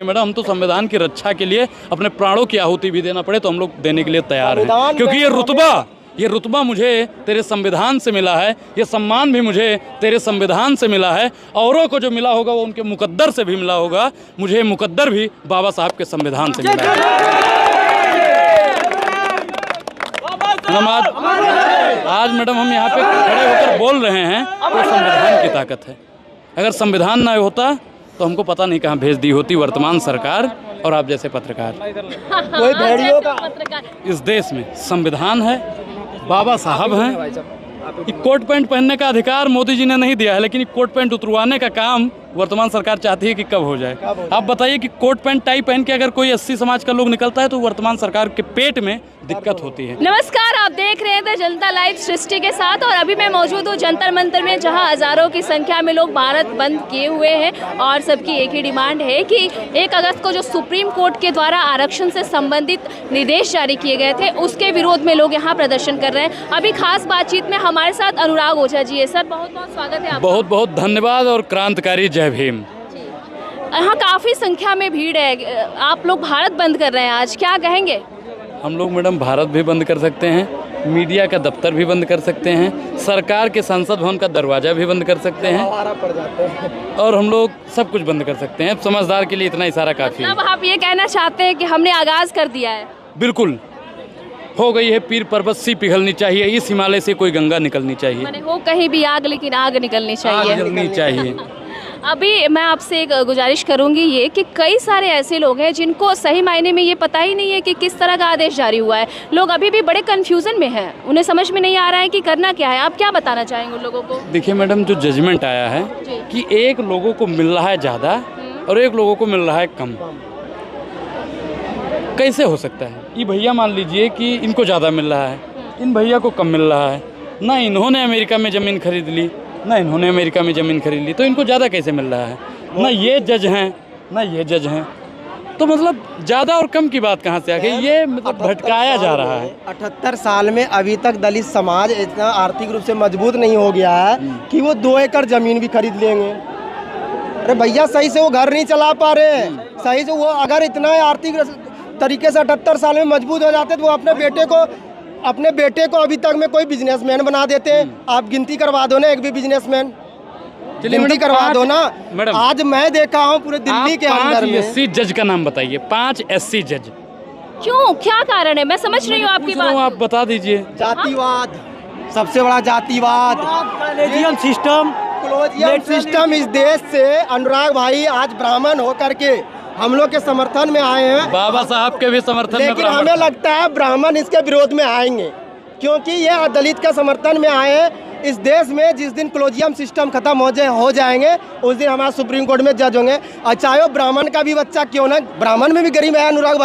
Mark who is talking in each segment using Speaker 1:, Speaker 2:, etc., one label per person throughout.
Speaker 1: Madam हम तो संविधान की रक्षा के लिए अपने प्राणों की आहुति भी देना पड़े तो हम लोग देने के लिए तैयार हैं, क्योंकि ये रुतबा मुझे तेरे संविधान से मिला है, ये सम्मान भी मुझे तेरे संविधान से मिला है। औरों को जो मिला होगा वो उनके मुकद्दर से भी मिला होगा, मुझे मुकद्दर भी बाबा साहब के संविधान से मिला है। आज मैडम हम यहाँ पे खड़े होकर बोल रहे हैं तो संविधान की ताकत है। अगर संविधान ना होता तो हमको पता नहीं कहाँ भेज दी होती वर्तमान सरकार और आप जैसे पत्रकार।
Speaker 2: कोई भेड़ियों का
Speaker 1: इस देश में संविधान है, बाबा साहब हैं। ये कोट पैंट पहनने का अधिकार मोदी जी ने नहीं दिया है, लेकिन कोट पैंट उतरवाने का काम वर्तमान सरकार चाहती है कि कब हो जाए। आप बताइए कि कोट पैंट टाई पहन के अगर कोई 80 समाज का लोग निकलता है तो वर्तमान सरकार के पेट में दिक्कत होती है।
Speaker 3: नमस्कार, आप देख रहे थे जनता लाइव सृष्टि के साथ और अभी मैं मौजूद हूँ जंतर मंतर में, जहाँ हजारों की संख्या में लोग भारत बंद किए हुए हैं और सबकी एक ही डिमांड है कि 1 अगस्त को जो सुप्रीम कोर्ट के द्वारा आरक्षण से संबंधित निर्देश जारी किए गए थे उसके विरोध में लोग यहाँ प्रदर्शन कर रहे हैं। अभी खास बातचीत में हमारे साथ अनुराग ओझा जी है। सर बहुत बहुत स्वागत है आपका।
Speaker 1: बहुत बहुत धन्यवाद और क्रांतिकारी जय भीम।
Speaker 3: यहाँ काफ़ी संख्या में भीड़ है, आप लोग भारत बंद कर रहे हैं, आज क्या कहेंगे?
Speaker 1: हम लोग मैडम भारत भी बंद कर सकते हैं, मीडिया का दफ्तर भी बंद कर सकते हैं, सरकार के संसद भवन का दरवाज़ा भी बंद कर सकते हैं और हम लोग सब कुछ बंद कर सकते हैं। समझदार के लिए इतना इशारा काफ़ी है।
Speaker 3: अब आप ये कहना चाहते हैं कि हमने आगाज़ कर दिया है?
Speaker 1: बिल्कुल हो गई है, पीर पर्वत सी पिघलनी चाहिए, इस हिमालय से कोई गंगा निकलनी चाहिए।
Speaker 3: माने हो कहीं भी आग, लेकिन आग निकलनी चाहिए।
Speaker 1: आग जलनी चाहिए।
Speaker 3: अभी मैं आपसे एक गुजारिश करूंगी ये कि कई सारे ऐसे लोग हैं जिनको सही मायने में ये पता ही नहीं है कि किस तरह का आदेश जारी हुआ है। लोग अभी भी बड़े कन्फ्यूजन में हैं, उन्हें समझ में नहीं आ रहा है कि करना क्या है। आप क्या बताना चाहेंगे उन लोगों को?
Speaker 1: देखिए मैडम, जो जजमेंट आया है कि एक लोगों को मिल रहा है ज़्यादा और एक लोगों को मिल रहा है कम, कैसे हो सकता है? ये भैया मान लीजिए कि इनको ज़्यादा मिल रहा है, इन भैया को कम मिल रहा है। ना इन्होंने अमेरिका में ज़मीन खरीद ली, ना इन्होंने अमेरिका में ज़मीन खरीद ली, तो इनको ज़्यादा कैसे मिल रहा है? ना ये जज हैं ना ये जज हैं, तो मतलब ज़्यादा और कम की बात कहाँ से आ गई? ये मतलब भटकाया जा रहा है।
Speaker 2: 78 साल में अभी तक दलित समाज इतना आर्थिक रूप से मजबूत नहीं हो गया है कि वो 2 एकड़ जमीन भी खरीद लेंगे। अरे भैया, सही से वो घर नहीं चला पा रहे हैं, सही से वो अगर इतना आर्थिक तरीके से 78 साल में मजबूत हो जाते तो वो अपने बेटे को अभी तक में कोई बिजनेसमैन बना देते हैं। आप गिनती करवा दो ना, एक भी बिजनेसमैन गिनती करवा दो ना। आज मैं देखा हूँ पूरे दिल्ली के अंदर में।
Speaker 1: 5 SC जज का नाम बताइए, 5 SC जज।
Speaker 3: क्यों, क्या कारण है? मैं समझ रही हूँ आपकी बात।
Speaker 1: आप बता दीजिए।
Speaker 2: जातिवाद, सबसे बड़ा जातिवाद,
Speaker 4: कॉलेजियम
Speaker 2: सिस्टम इस देश से। अनुराग भाई आज ब्राह्मण होकर के हम लोग के समर्थन में आए हैं,
Speaker 1: बाबा साहब के भी समर्थन में,
Speaker 2: लेकिन हमें लगता है ब्राह्मण इसके विरोध में आएंगे, क्योंकि ये दलित के समर्थन में आए हैं। इस देश में जिस दिन कॉलेजियम सिस्टम खत्म हो जाएंगे उस दिन हमारा सुप्रीम कोर्ट में जज होंगे, और चाहे वो ब्राह्मण का भी बच्चा क्यों ना, ब्राह्मण में भी गरीब है अनुराग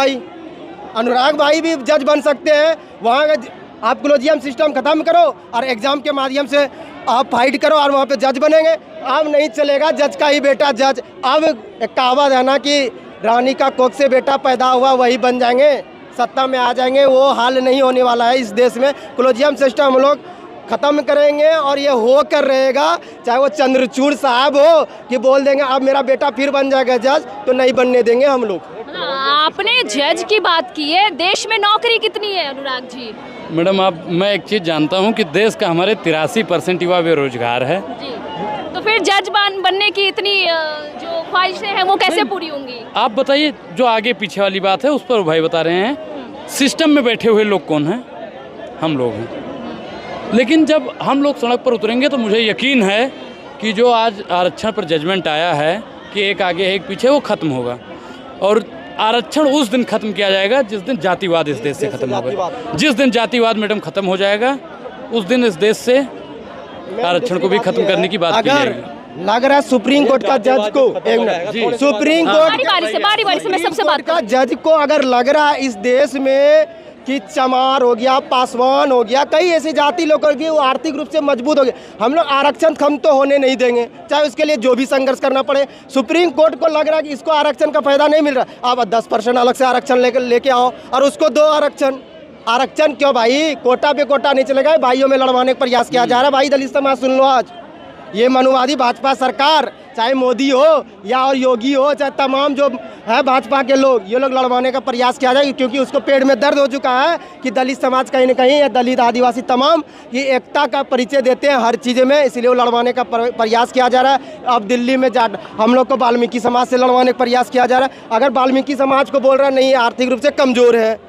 Speaker 2: भाई भी जज बन सकते हैं। वहाँ आप कॉलेजियम सिस्टम खत्म करो और एग्जाम के माध्यम से आप फाइट करो और वहाँ पे जज बनेंगे। अब नहीं चलेगा जज का ही बेटा जज। अब एक कहावत है ना कि रानी का कोख से बेटा पैदा हुआ वही बन जाएंगे, सत्ता में आ जाएंगे। वो हाल नहीं होने वाला है इस देश में। कॉलेजियम सिस्टम हम लोग ख़त्म करेंगे और ये हो कर रहेगा, चाहे वो चंद्रचूड़ साहब हो कि बोल देंगे अब मेरा बेटा फिर बन जाएगा जज, तो नहीं बनने देंगे हम लोग।
Speaker 3: आपने जज की बात की है, देश में नौकरी कितनी है अनुराग जी?
Speaker 1: मैडम मैं एक चीज़ जानता हूँ कि देश का हमारे 83% युवा बेरोजगार है
Speaker 3: जी। तो फिर जज बनने की इतनी जो ख्वाहिशें हैं वो कैसे पूरी होंगी?
Speaker 1: आप बताइए। जो आगे पीछे वाली बात है उस पर भाई बता रहे हैं। सिस्टम में बैठे हुए लोग कौन हैं? हम लोग हैं। लेकिन जब हम लोग सड़क पर उतरेंगे तो मुझे यकीन है कि जो आज आरक्षण पर जजमेंट आया है कि एक आगे एक पीछे, वो खत्म होगा। और आरक्षण उस दिन खत्म किया जाएगा जिस दिन जातिवाद इस देश से खत्म होगा। जिस दिन जातिवाद मैडम खत्म हो जाएगा उस दिन इस देश से आरक्षण को भी खत्म करने की बात की जाएगी।
Speaker 2: लग रहा है सुप्रीम कोर्ट का जज को, एक मिनट, सुप्रीम कोर्ट
Speaker 3: बारी से मैं सबसे बात
Speaker 2: का जज को अगर लग रहा है इस देश में कि चमार हो गया, पासवान हो गया, कई ऐसी जाति लोग की वो आर्थिक रूप से मजबूत हो गए, हम लोग आरक्षण कम तो होने नहीं देंगे, चाहे उसके लिए जो भी संघर्ष करना पड़े। सुप्रीम कोर्ट को लग रहा है कि इसको आरक्षण का फायदा नहीं मिल रहा, आप 10% अलग से आरक्षण लेके आओ और उसको दो आरक्षण क्यों भाई? कोटा पे कोटा नहीं चलेगा, भाइयों में लड़वाने का प्रयास किया जा रहा है। भाई दलित समाज सुन लो, आज ये मनुवादी भाजपा सरकार, चाहे मोदी हो या और योगी हो, चाहे तमाम जो है भाजपा के लोग, ये लोग लड़वाने का प्रयास किया जाए, क्योंकि उसको पेट में दर्द हो चुका है कि दलित समाज कहीं ना कहीं या दलित आदिवासी तमाम ये एकता का परिचय देते हैं हर चीज़ में, इसलिए वो लड़वाने का प्रयास किया जा रहा है। अब दिल्ली में हम लोग को वाल्मीकि समाज से लड़वाने का प्रयास किया जा रहा है। अगर वाल्मीकि समाज को बोल रहा है नहीं आर्थिक रूप से कमज़ोर है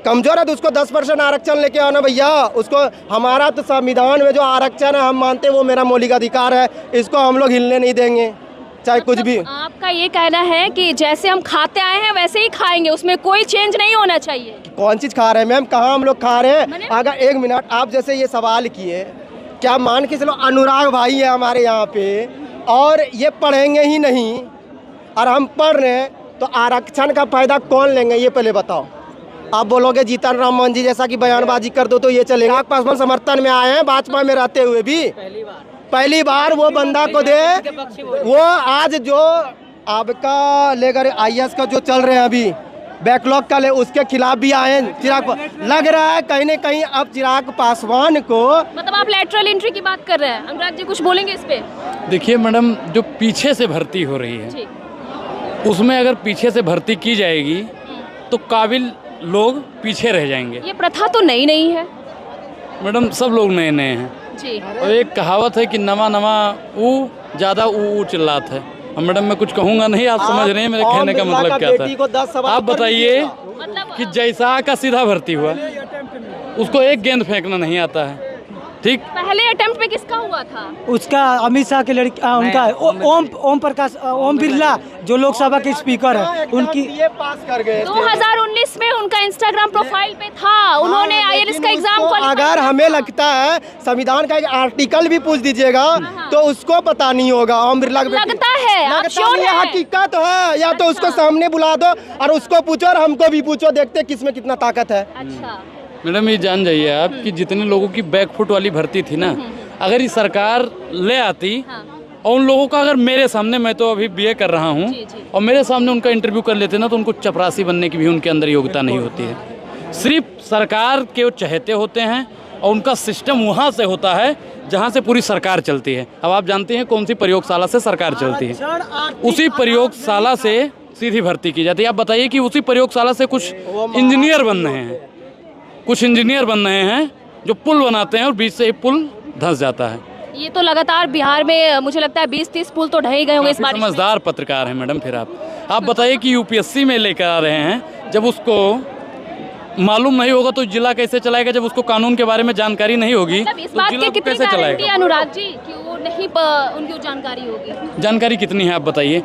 Speaker 2: तो उसको 10% आरक्षण लेके आना भैया। उसको हमारा तो संविधान में जो आरक्षण है हम मानते हैं वो मेरा मौलिक अधिकार है, इसको हम लोग हिलने नहीं देंगे चाहे कुछ भी।
Speaker 3: आपका ये कहना है कि जैसे हम खाते आए हैं वैसे ही खाएंगे, उसमें कोई चेंज नहीं होना चाहिए?
Speaker 2: कौन चीज़ खा रहे हैं मैम, कहाँ हम लोग खा रहे हैं? अगर एक मिनट, आप जैसे ये सवाल किए, क्या मान के चलो अनुराग भाई है हमारे यहाँ पे और ये पढ़ेंगे ही नहीं और हम पढ़ रहे हैं, तो आरक्षण का फायदा कौन लेंगे ये पहले बताओ। आप बोलोगे जीतन राम मांझी जैसा कि बयानबाजी कर दो तो ये चलेगा। पासवान समर्थन में आए हैं भाजपा में रहते हुए भी, पहली बार वो बंदा को दे, वो आज जो आपका लेकर IAS का जो चल रहे हैं अभी बैकलॉग का ले, उसके खिलाफ भी आए हैं। चिराग लग रहा है कहीं न कहीं अब चिराग पासवान को,
Speaker 3: मतलब आप लेटरल एंट्री की बात कर रहे हैं। अनुराग जी कुछ बोलेंगे इस पे?
Speaker 1: देखिए मैडम, जो पीछे से भर्ती हो रही है उसमें अगर पीछे से भर्ती की जाएगी तो काबिल लोग पीछे रह जाएंगे।
Speaker 3: ये प्रथा तो नई है
Speaker 1: मैडम, सब लोग नए नए हैं
Speaker 3: जी।
Speaker 1: और एक कहावत है कि नवा नवा ऊ ज़्यादा ऊ चिल्लात है। अब मैडम मैं कुछ कहूँगा नहीं, आप समझ रहे हैं मेरे कहने का मतलब क्या था। आप बताइए कि जैसा का सीधा भर्ती हुआ उसको एक गेंद फेंकना नहीं आता है, ठीक?
Speaker 3: पहले अटेम्प्ट में किसका हुआ था?
Speaker 4: उसका अमित शाह के लड़की उनका ओम प्रकाश ओम बिरला जो लोकसभा के स्पीकर है, उनकी
Speaker 2: ये पास कर गए
Speaker 3: 2019 में उनका इंस्टाग्राम प्रोफाइल पे था, उन्होंने IAS का एग्जाम
Speaker 2: अगर हमें लगता है संविधान का एक आर्टिकल भी पूछ दीजिएगा तो उसको पता नहीं होगा। ओम बिरला
Speaker 3: लगता है, आप श्योर
Speaker 2: ये
Speaker 3: हैं?
Speaker 2: हकीकत है, या तो उसको सामने बुला दो और उसको पूछो और हमको भी पूछो, देखते किसमें कितना ताकत है।
Speaker 3: अच्छा
Speaker 1: मैडम ये जान जाइए आप कि जितने लोगों की बैकफुट वाली भर्ती थी ना, अगर ये सरकार ले आती और उन लोगों का अगर मेरे सामने, मैं तो अभी BA कर रहा हूँ, और मेरे सामने उनका इंटरव्यू कर लेते ना तो उनको चपरासी बनने की भी उनके अंदर योग्यता नहीं होती है। सिर्फ सरकार के वो चहेते होते हैं और उनका सिस्टम वहाँ से होता है जहाँ से पूरी सरकार चलती है। अब आप जानते हैं कौन सी प्रयोगशाला से सरकार चलती है, उसी प्रयोगशाला से सीधी भर्ती की जाती है। आप बताइए कि उसी प्रयोगशाला से कुछ इंजीनियर बन रहे हैं, जो पुल बनाते हैं और बीच से एक पुल धंस जाता है।
Speaker 3: ये तो लगातार बिहार में मुझे लगता है 20-30 पुल तो ढह गए होंगे इस बार।
Speaker 1: समझदार पत्रकार हैं मैडम। फिर आप बताइए कि UPSC में लेकर आ रहे हैं, जब उसको मालूम नहीं होगा तो जिला कैसे चलाएगा? जब उसको कानून के बारे में जानकारी नहीं होगी
Speaker 3: मतलब इस
Speaker 1: तो
Speaker 3: बात
Speaker 1: जिला
Speaker 3: की कितनी
Speaker 1: कैसे
Speaker 3: गारंटी
Speaker 1: चलाएगा?
Speaker 3: अनुराग जी कि वो नहीं उनकी जानकारी होगी?
Speaker 1: जानकारी कितनी है आप बताइए?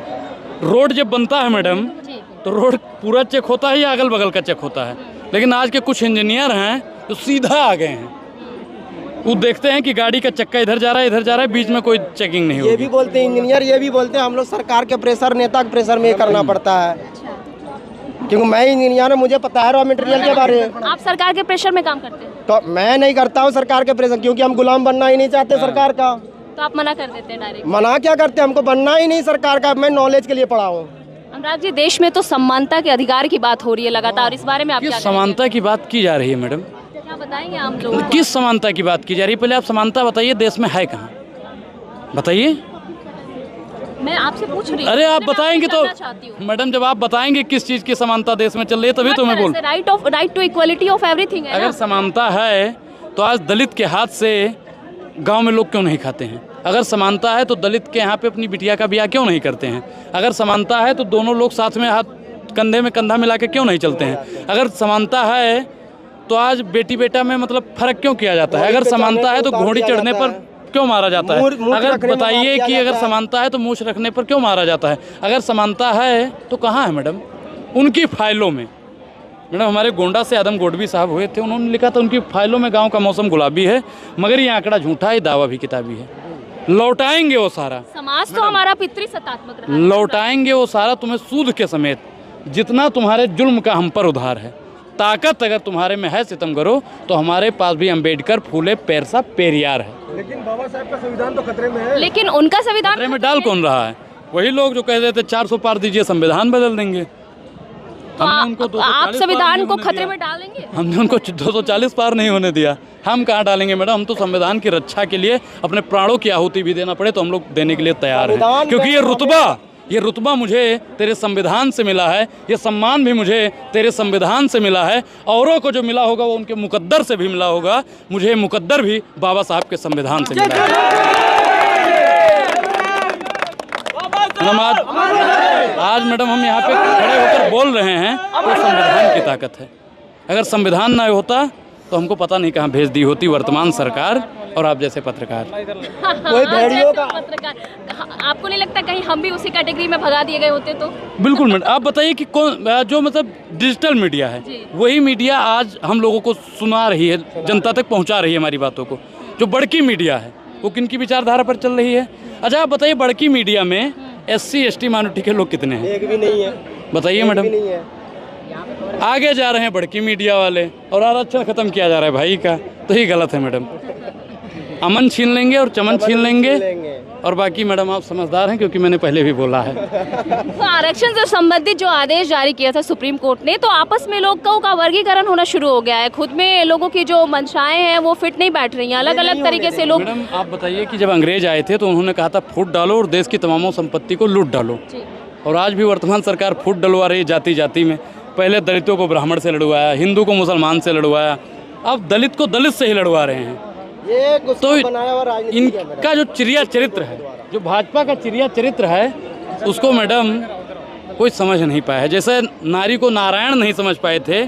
Speaker 1: रोड जब बनता है मैडम तो रोड पूरा चेक होता है या अगल बगल का चेक होता है? लेकिन आज के कुछ इंजीनियर हैं जो सीधा आ गए हैं, वो देखते हैं कि गाड़ी का चक्का इधर जा रहा है, बीच में कोई चेकिंग नहीं होगी।
Speaker 2: ये भी बोलते हैं इंजीनियर, ये भी बोलते हैं हम लोग सरकार के प्रेशर, नेता के प्रेशर में ये करना पड़ता है, क्योंकि मैं इंजीनियर हूँ, मुझे पता है रॉ मटेरियल के बारे में।
Speaker 3: आप सरकार के प्रेशर में काम करते हैं?
Speaker 2: तो मैं नहीं करता हूँ सरकार के प्रेशर, क्योंकि हम गुलाम बनना ही नहीं चाहते सरकार का।
Speaker 3: तो आप मना कर देते हैं डायरेक्ट?
Speaker 2: मना क्या करते, हमको बनना ही नहीं सरकार का, मैं नॉलेज के लिए पढ़ा हूँ।
Speaker 3: अनुराग जी, देश में तो समानता के अधिकार की बात हो रही है लगातार, इस बारे में आप क्या
Speaker 1: किस समानता की बात की जा रही है मैडम?
Speaker 3: क्या बताएंगे आप लोग?
Speaker 1: किस समानता की बात की जा रही है? पहले आप समानता बताइए, देश में है कहाँ? बताइए।
Speaker 3: मैं आपसे पूछ रही हूँ।
Speaker 1: अरे आप बताएंगे तो मैडम, जब आप बताएंगे किस चीज़ की समानता देश में चल रही है तभी तो मैं बोल।
Speaker 3: Right to equality of everything है।
Speaker 1: अगर समानता है तो आज दलित के हाथ से गांव में लोग क्यों नहीं खाते हैं? अगर समानता है तो दलित के यहाँ पे अपनी बिटिया का ब्याह क्यों नहीं करते हैं? अगर समानता है तो दोनों लोग साथ में हाथ कंधे में कंधा मिला के क्यों नहीं चलते हैं? अगर समानता है तो आज बेटी बेटा में मतलब फर्क क्यों किया जाता है? अगर समानता है तो घोड़ी चढ़ने पर क्यों मारा जाता है? अगर बताइए कि अगर समानता है तो मूछ रखने पर क्यों मारा जाता है? अगर समानता है तो कहाँ है मैडम? उनकी फाइलों में। मैडम हमारे गोंडा से आदम गोडवी साहब हुए थे, उन्होंने लिखा था उनकी फाइलों में गांव का मौसम गुलाबी है, मगर ये आंकड़ा झूठा है, दावा भी किताबी है। लौटाएंगे वो सारा।
Speaker 3: समाज तो हमारा पितृसत्तात्मक रहा है।
Speaker 1: लौटाएंगे वो सारा तुम्हें सूद के समेत, जितना तुम्हारे जुल्म का हम पर उधार है। ताकत अगर तुम्हारे में है सितम करो तो हमारे पास भी अम्बेडकर, फूले, पेरसा, पेरियार है।
Speaker 2: लेकिन बाबा साहब का संविधान तो खतरे में है।
Speaker 3: लेकिन उनका संविधान
Speaker 1: खतरे में डाल कौन रहा है? वही लोग जो कह रहे थे 400 पार दीजिए संविधान बदल देंगे। हमने उनको
Speaker 3: आप
Speaker 1: 240
Speaker 3: संविधान को
Speaker 1: पार नहीं
Speaker 3: खतरे
Speaker 1: होने
Speaker 3: में डालेंगे?
Speaker 1: दिया। हमने उनको 240 पार नहीं होने दिया। हम कहाँ डालेंगे मैडम? हम तो संविधान की रक्षा के लिए अपने प्राणों की आहुति भी देना पड़े तो हम लोग देने के लिए तैयार हैं, क्योंकि ये रुतबा मुझे तेरे संविधान से मिला है, ये सम्मान भी मुझे तेरे संविधान से मिला है। औरों को जो मिला होगा वो उनके मुकद्दर से भी मिला होगा, मुझे मुकद्दर भी बाबा साहब के संविधान से मिला है। आज मैडम हम यहाँ पे खड़े होकर बोल रहे हैं तो संविधान की ताकत है। अगर संविधान ना होता तो हमको पता नहीं कहाँ भेज दी होती वर्तमान सरकार और आप जैसे पत्रकार।
Speaker 2: कोई भेड़ियों का
Speaker 3: पत्रकार, आपको नहीं लगता कहीं हम भी उसी कैटेगरी में भगा दिए गए होते तो?
Speaker 1: बिल्कुल मैडम, आप बताइए कि कौन जो मतलब डिजिटल मीडिया है वही मीडिया आज हम लोगों को सुना रही है, जनता तक पहुंचा रही है हमारी बातों को। जो बड़की मीडिया है वो किन की विचारधारा पर चल रही है? अच्छा आप बताइए, बड़की मीडिया में SC ST माइनॉरिटी के लोग कितने हैं?
Speaker 2: एक भी नहीं है।
Speaker 1: बताइए मैडम।
Speaker 2: नहीं है।
Speaker 1: आगे जा रहे हैं बड़की मीडिया वाले और आरक्षण खत्म किया जा रहा है भाई का, तो ये गलत है मैडम। अमन छीन लेंगे और चमन छीन लेंगे और बाकी मैडम आप समझदार हैं क्योंकि मैंने पहले भी बोला है।
Speaker 3: तो आरक्षण से संबंधित जो आदेश जारी किया था सुप्रीम कोर्ट ने, तो आपस में लोगों का वर्गीकरण होना शुरू हो गया है। खुद में लोगों की जो मंशाएं हैं वो फिट नहीं बैठ रही हैं, अलग अलग तरीके से लोग।
Speaker 1: मैडम आप बताइए कि जब अंग्रेज आए थे तो उन्होंने कहा था फूट डालो और देश की तमाम संपत्ति को लूट डालो, और आज भी वर्तमान सरकार फूट डलवा रही है जाति जाति में। पहले दलितों को ब्राह्मण से लड़वाया, हिंदू को मुसलमान से लड़वाया, अब दलित को दलित से ही लड़वा रहे हैं। तो इनका जो चिड़िया चरित्र है, जो भाजपा का चिड़िया चरित्र है, उसको मैडम कोई समझ नहीं पाया है। जैसे नारी को नारायण नहीं समझ पाए थे,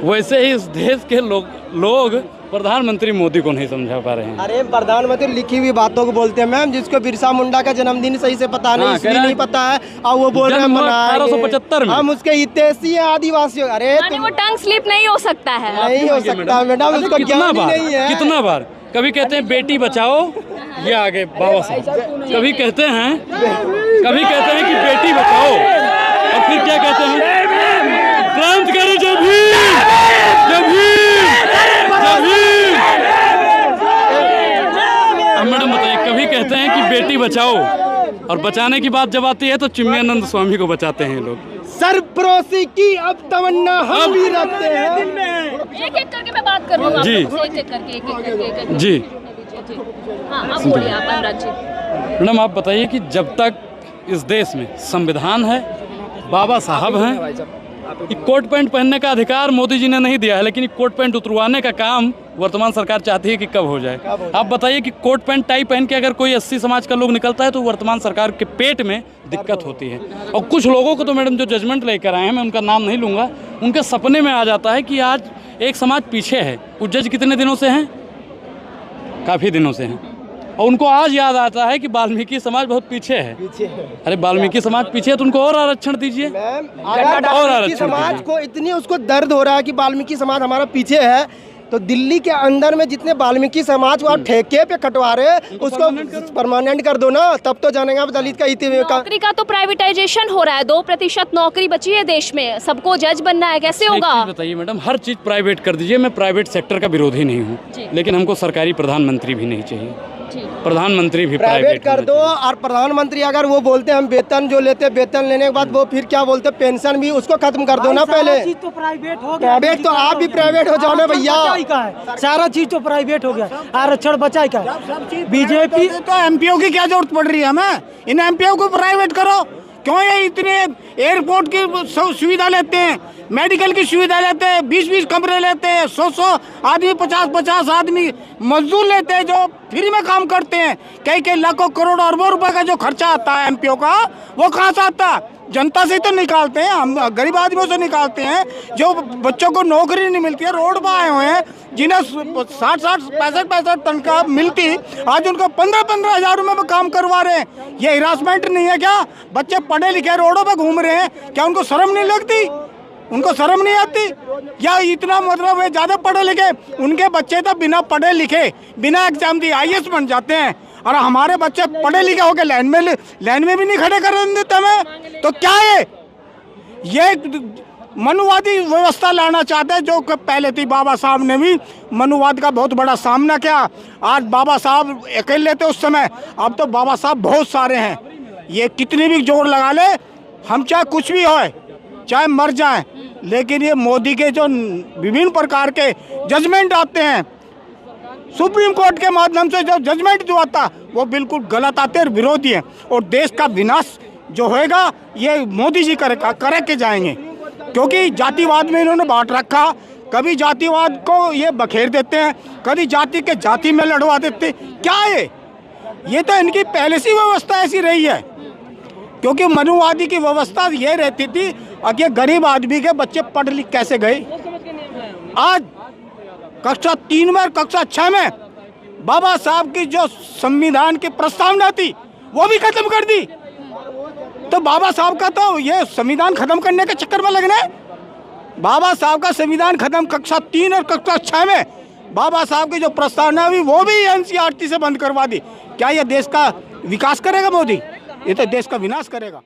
Speaker 1: वैसे ही इस देश के लोग प्रधानमंत्री मोदी को नहीं समझा पा रहे हैं।
Speaker 2: अरे प्रधानमंत्री लिखी हुई बातों को बोलते हैं मैम, जिसको बिरसा मुंडा का जन्मदिन सही से पता नहीं, इसलिए नहीं पता है और वो बोल रहे हैं
Speaker 1: 1875 में
Speaker 2: हम उसके हितैषी हैं आदिवासी। अरे
Speaker 3: वो टंग स्लिप नहीं हो सकता है।
Speaker 2: नहीं हो सकता मैडम, उसको ज्ञान ही नहीं है।
Speaker 1: कितना बार कभी कहते हैं बेटी बचाओ, ये आगे बाबा साहब कभी कहते हैं कि बेटी बचाओ, और फिर क्या कहते हैं? क्रांति करो जब भी मैडम बताइए, कभी कहते हैं कि बेटी बचाओ और बचाने की बात जब आती है तो चिन्मयानंद स्वामी को बचाते हैं लोग।
Speaker 2: सरपरोशी की अब तमन्ना हम भी रखते हैं।
Speaker 3: एक एक करके मैं बात कर लूँगा
Speaker 1: जी।
Speaker 3: एक
Speaker 1: जी
Speaker 3: हाँ, अब बोलिए आप अनुराग जी।
Speaker 1: मैडम आप बताइए कि जब तक इस देश में संविधान है, बाबा साहब हैं, कोट पैंट पहनने का अधिकार मोदी जी ने नहीं दिया है, लेकिन कोट पैंट उतरवाने का काम वर्तमान सरकार चाहती है कि कब हो जाए। आप बताइए कि कोट पैंट टाई पहन के अगर कोई 80 समाज का लोग निकलता है तो वर्तमान सरकार के पेट में दिक्कत होती है। और कुछ लोगों को तो मैडम जो जजमेंट लेकर आए हैं, मैं उनका नाम नहीं लूँगा, उनके सपने में आ जाता है कि आज एक समाज पीछे है। वो जज कितने दिनों से हैं? काफ़ी दिनों से हैं, और उनको आज याद आता है कि वाल्मीकि समाज बहुत पीछे है। अरे वाल्मीकि समाज पीछे है तो उनको और आरक्षण दीजिए।
Speaker 2: और आरक्षण समाज को इतनी उसको दर्द हो रहा है कि वाल्मीकि समाज हमारा पीछे है, तो दिल्ली के अंदर में जितने वाल्मीकि समाज को ठेके पे कटवा रहे हैं उसको परमानेंट कर दो ना, तब तो जानेगा दलित का
Speaker 3: नौकरी का तो प्राइवेटाइजेशन हो रहा है। 2% नौकरी बची है देश में, सबको जज बनना है, कैसे होगा?
Speaker 1: बताइए मैडम, हर चीज प्राइवेट कर दीजिए। मैं प्राइवेट सेक्टर का विरोधी नहीं हूँ, लेकिन हमको सरकारी प्रधानमंत्री भी नहीं चाहिए। प्रधानमंत्री भी प्राइवेट
Speaker 2: कर दो। और प्रधानमंत्री अगर वो बोलते हैं हम वेतन जो लेते हैं, वेतन लेने के बाद वो फिर क्या बोलते हैं, पेंशन भी उसको खत्म कर दो ना। पहले
Speaker 4: तो प्राइवेट हो गया,
Speaker 2: प्राइवेट तो आप भी प्राइवेट हो जाओ ना भैया।
Speaker 4: सारा चीज तो प्राइवेट हो गया, आरक्षण बचा क्या? बीजेपी
Speaker 5: तो एमपीओ की क्या जरूरत पड़ रही है हमें? इन एमपीओ को प्राइवेट करो। क्यों ये इतने एयरपोर्ट की सुविधा लेते हैं, मेडिकल की सुविधा लेते हैं, 20-20 कमरे लेते हैं, 100 आदमी 50-50 आदमी मजदूर लेते हैं जो फ्री में काम करते हैं। कई लाखों करोड़ अरबों रुपए का जो खर्चा आता है एमपीओ का, वो कहाँ से आता है? जनता से तो निकालते हैं, हम गरीब आदमियों से निकालते हैं। जो बच्चों को नौकरी नहीं मिलती है, रोड पर आए हुए हैं, जिन्हें 60-60 65 तनख्वाह मिलती, आज उनको 15-15 हज़ार रुपये में काम करवा रहे हैं। ये हिरासमेंट नहीं है क्या? बच्चे पढ़े लिखे रोडों पर घूम रहे हैं, क्या उनको शर्म नहीं लगती? उनको शर्म नहीं आती? या इतना मतलब है ज़्यादा पढ़े लिखे, उनके बच्चे तो बिना पढ़े लिखे, बिना एग्जाम दिए IAS बन जाते हैं, और हमारे बच्चे पढ़े लिखे होकर लाइन में भी नहीं खड़े कर देते हमें। तो क्या है ये मनुवादी व्यवस्था लाना चाहते हैं, जो पहले थी। बाबा साहब ने भी मनुवाद का बहुत बड़ा सामना किया। आज बाबा साहब अकेले थे उस समय, अब तो बाबा साहब बहुत सारे हैं। ये कितनी भी जोर लगा ले, हम चाहे कुछ भी हो, चाहे मर जाएं, लेकिन ये मोदी के जो विभिन्न प्रकार के जजमेंट आते हैं सुप्रीम कोर्ट के माध्यम से, जो जजमेंट जो आता वो बिल्कुल गलत आते हैं और विरोधी है। और देश का विनाश जो होएगा ये मोदी जी करे के जाएंगे, क्योंकि जातिवाद में इन्होंने बांट रखा। कभी जातिवाद को ये बखेर देते हैं, कभी जाति के जाति में लड़वा देते। क्या है ये तो इनकी पहले से व्यवस्था ऐसी रही है, क्योंकि मनुवादी की व्यवस्था ये रहती थी कि गरीब आदमी के बच्चे पढ़ लिख कैसे गए। आज कक्षा 3 में और कक्षा 6 में बाबा साहब की जो संविधान की प्रस्तावना थी वो भी खत्म कर दी। तो बाबा साहब का तो ये संविधान खत्म करने के चक्कर में लगना है। बाबा साहब का संविधान खत्म कक्षा 3 और कक्षा 6 में बाबा साहब की जो प्रस्तावना हुई वो भी NCERT से बंद करवा दी। क्या ये देश का विकास करेगा मोदी? ये तो देश का विनाश करेगा।